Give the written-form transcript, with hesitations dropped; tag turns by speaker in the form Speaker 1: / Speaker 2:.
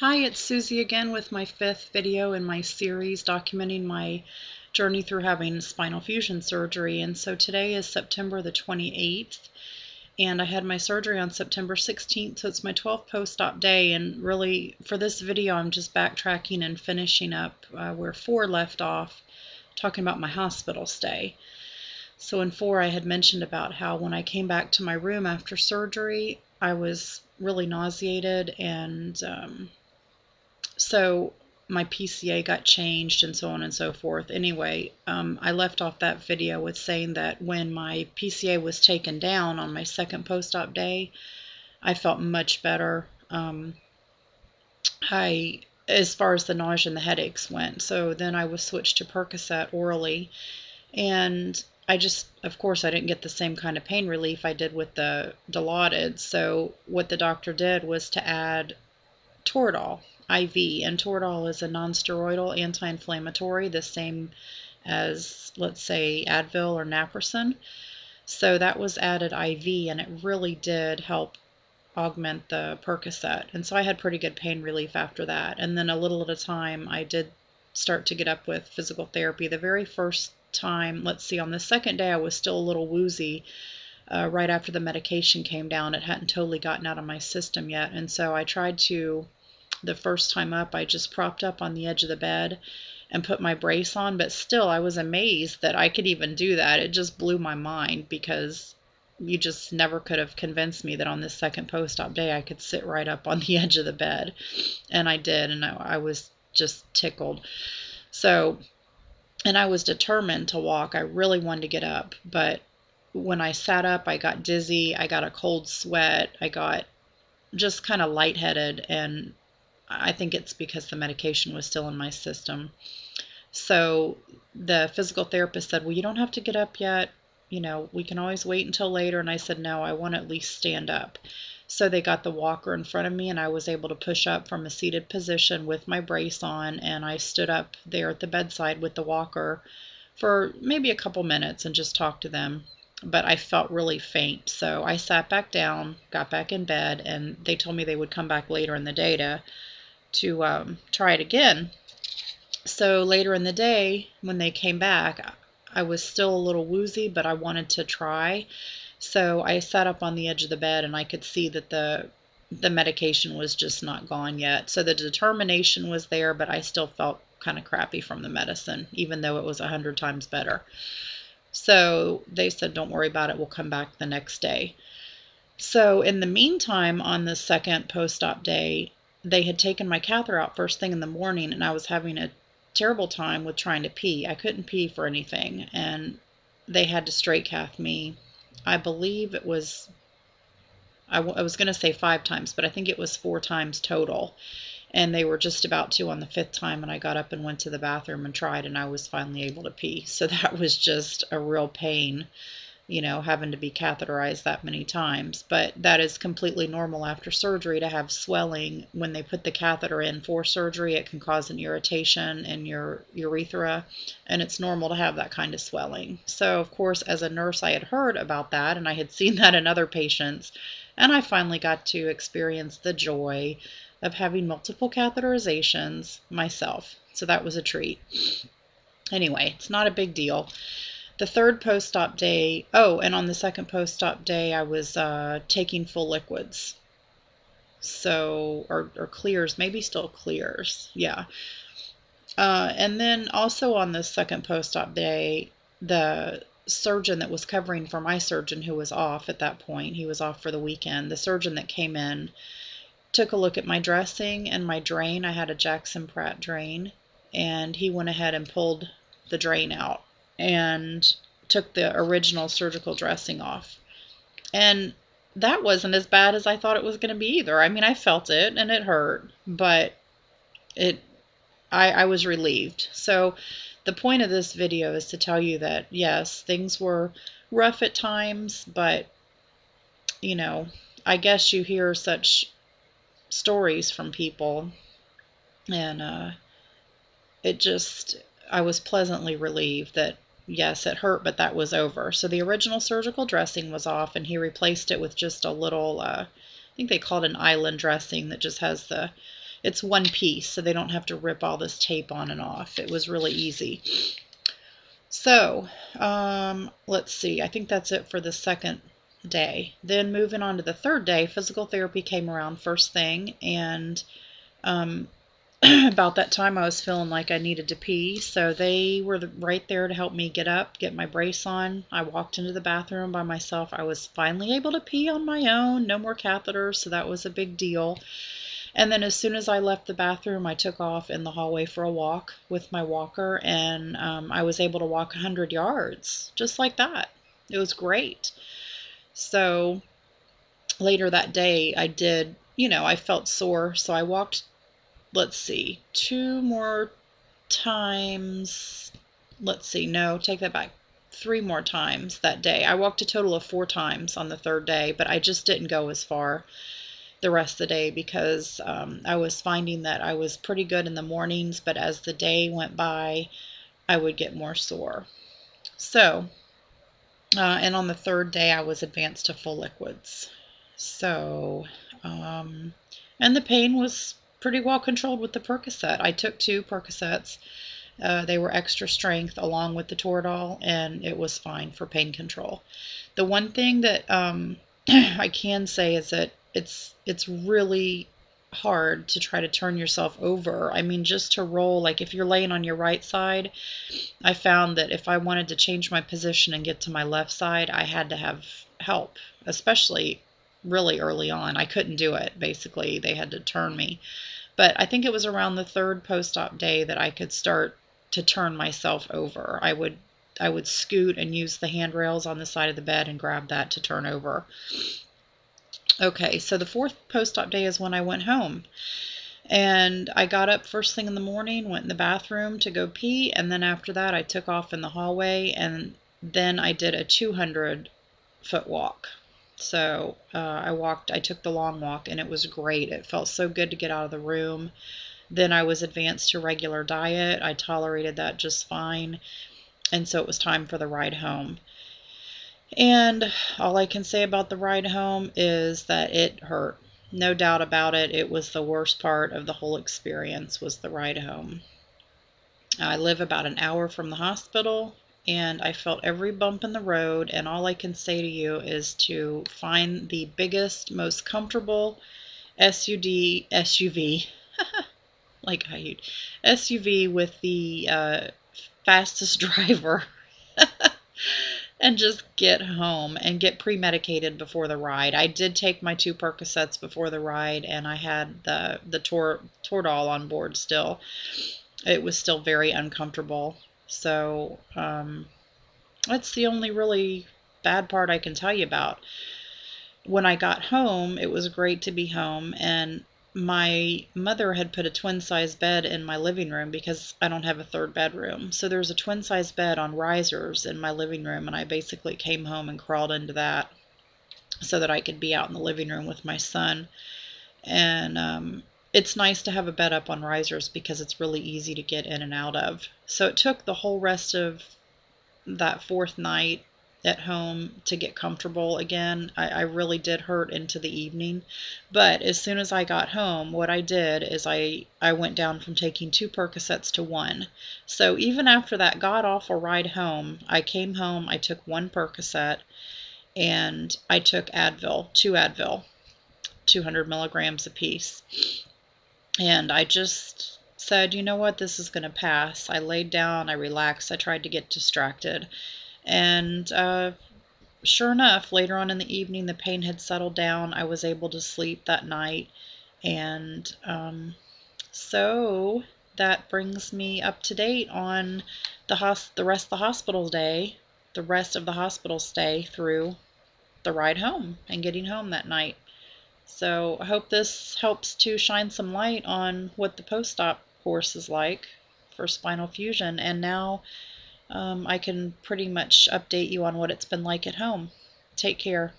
Speaker 1: Hi, it's Susie again with my 5th video in my series documenting my journey through having spinal fusion surgery. And so today is September the 28th, and I had my surgery on September 16th, so it's my 12th post-op day. And really, for this video, I'm just backtracking and finishing up where 4 left off, talking about my hospital stay. So in 4, I had mentioned about how when I came back to my room after surgery, I was really nauseated, and so my PCA got changed and so on and so forth. Anyway, I left off that video with saying that when my PCA was taken down on my 2nd post-op day, I felt much better. As far as the nausea and the headaches went. So then I was switched to Percocet orally, and of course, I didn't get the same kind of pain relief I did with the Dilaudid. So what the doctor did was to add Toradol IV, and Toradol is a non-steroidal anti-inflammatory, the same as, let's say, Advil or Naproxen. So that was added IV, and it really did help augment the Percocet. And so I had pretty good pain relief after that. And then a little at a time, I did start to get up with physical therapy. The very first time, let's see, on the 2nd day, I was still a little woozy. Right after the medication came down, it hadn't totally gotten out of my system yet. And so I tried to, the first time up, I just propped up on the edge of the bed and put my brace on. But still, I was amazed that I could even do that. It just blew my mind, because you just never could have convinced me that on this 2nd post-op day I could sit right up on the edge of the bed. And I did, and I was just tickled. So, and I was determined to walk. I really wanted to get up, but when I sat up, I got dizzy, I got a cold sweat, I got just kind of lightheaded, and I think it's because the medication was still in my system. So the physical therapist said, well, you don't have to get up yet, we can always wait until later. And I said, no, I want to at least stand up. So they got the walker in front of me, and I was able to push up from a seated position with my brace on, and I stood up there at the bedside with the walker for maybe a couple minutes and just talked to them. But I felt really faint, so I sat back down, got back in bed, and they told me they would come back later in the day to try it again. So later in the day, when they came back, I was still a little woozy, but I wanted to try. So I sat up on the edge of the bed, and I could see that the medication was just not gone yet. So the determination was there, but I still felt kind of crappy from the medicine, even though it was 100 times better. So they said, don't worry about it, we'll come back the next day. So in the meantime, on the 2nd post-op day, they had taken my catheter out first thing in the morning, and I was having a terrible time with trying to pee. I couldn't pee for anything, and they had to straight cath me. I believe it was, I was going to say 5 times, but I think it was 4 times total. And they were just about to on the 5th time, and I got up and went to the bathroom and tried, and I was finally able to pee. So that was just a real pain, having to be catheterized that many times. But that is completely normal after surgery to have swelling. When they put the catheter in for surgery, it can cause an irritation in your urethra, and it's normal to have that kind of swelling. So, of course, as a nurse, I had heard about that, and I had seen that in other patients, and I finally got to experience the joy of having multiple catheterizations myself. So that was a treat. Anyway, it's not a big deal. The 3rd post-op day, and on the 2nd post-op day, I was taking full liquids. So, or clears, maybe still clears, yeah. And then also on the 2nd post-op day, the surgeon that was covering for my surgeon, who was off at that point, he was off for the weekend, the surgeon that came in took a look at my dressing and my drain. I had a Jackson Pratt drain, and he went ahead and pulled the drain out and took the original surgical dressing off. And that wasn't as bad as I thought it was going to be either. I mean, I felt it and it hurt, but I was relieved. So the point of this video is to tell you that, yes, things were rough at times, but, I guess you hear such stories from people, and I was pleasantly relieved that, yes, it hurt, but that was over. So the original surgical dressing was off, and he replaced it with just a little, I think they call it an island dressing, that just has the it's one piece, so they don't have to rip all this tape on and off. It was really easy. So, let's see. I think that's it for the second day. Then moving on to the third day, physical therapy came around first thing, and about that time I was feeling like I needed to pee, so they were right there to help me get up, get my brace on. I walked into the bathroom by myself. I was finally able to pee on my own, no more catheters, so that was a big deal. And then as soon as I left the bathroom, I took off in the hallway for a walk with my walker, and I was able to walk 100 yards, just like that. It was great. So later that day, I did, I felt sore, so I walked, let's see, 2 more times. Let's see, no, take that back. 3 more times that day. I walked a total of 4 times on the third day, but I just didn't go as far the rest of the day because I was finding that I was pretty good in the mornings, but as the day went by, I would get more sore. So, and on the third day, I was advanced to full liquids. So, and the pain was pretty well controlled with the Percocet. I took 2 Percocets. They were extra strength along with the Toradol, and it was fine for pain control. The one thing that I can say is that it's really hard to try to turn yourself over. I mean, just to roll, like if you're laying on your right side, I found that if I wanted to change my position and get to my left side, I had to have help, especially really early on. I couldn't do it, basically. They had to turn me. But I think it was around the 3rd post-op day that I could start to turn myself over. I would scoot and use the handrails on the side of the bed and grab that to turn over. Okay, so the 4th post-op day is when I went home. And I got up first thing in the morning, went in the bathroom to go pee, and then after that I took off in the hallway, and then I did a 200-foot walk. So I took the long walk, and it was great. It felt so good to get out of the room. Then I was advanced to regular diet. I tolerated that just fine, and so it was time for the ride home. And all I can say about the ride home is that it hurt. No doubt about it. It was the worst part of the whole experience, was the ride home. I live about an hour from the hospital, and I felt every bump in the road, and all I can say to you is to find the biggest, most comfortable SUV, like SUV with the fastest driver. And just get home and get pre-medicated before the ride. I did take my 2 Percocets before the ride, and I had the Toradol on board still. It was still very uncomfortable. So that's the only really bad part I can tell you about. When I got home, it was great to be home, and my mother had put a twin-size bed in my living room because I don't have a 3rd bedroom. So there's a twin-size bed on risers in my living room, and I basically came home and crawled into that so that I could be out in the living room with my son. And it's nice to have a bed up on risers because it's really easy to get in and out of. So it took the whole rest of that 4th night at home to get comfortable again. I really did hurt into the evening, but as soon as I got home, what I did is I went down from taking 2 Percocets to 1. So even after that god-awful ride home, I came home, I took 1 Percocet, and I took Advil, 2 Advil, 200 milligrams apiece. And I just said, you know what, this is going to pass. I laid down, I relaxed, I tried to get distracted. And sure enough, later on in the evening, the pain had settled down. I was able to sleep that night. And so that brings me up to date on the rest of the hospital day, the rest of the hospital stay through the ride home and getting home that night. So I hope this helps to shine some light on what the post-op course is like for spinal fusion. And now I can pretty much update you on what it's been like at home. Take care.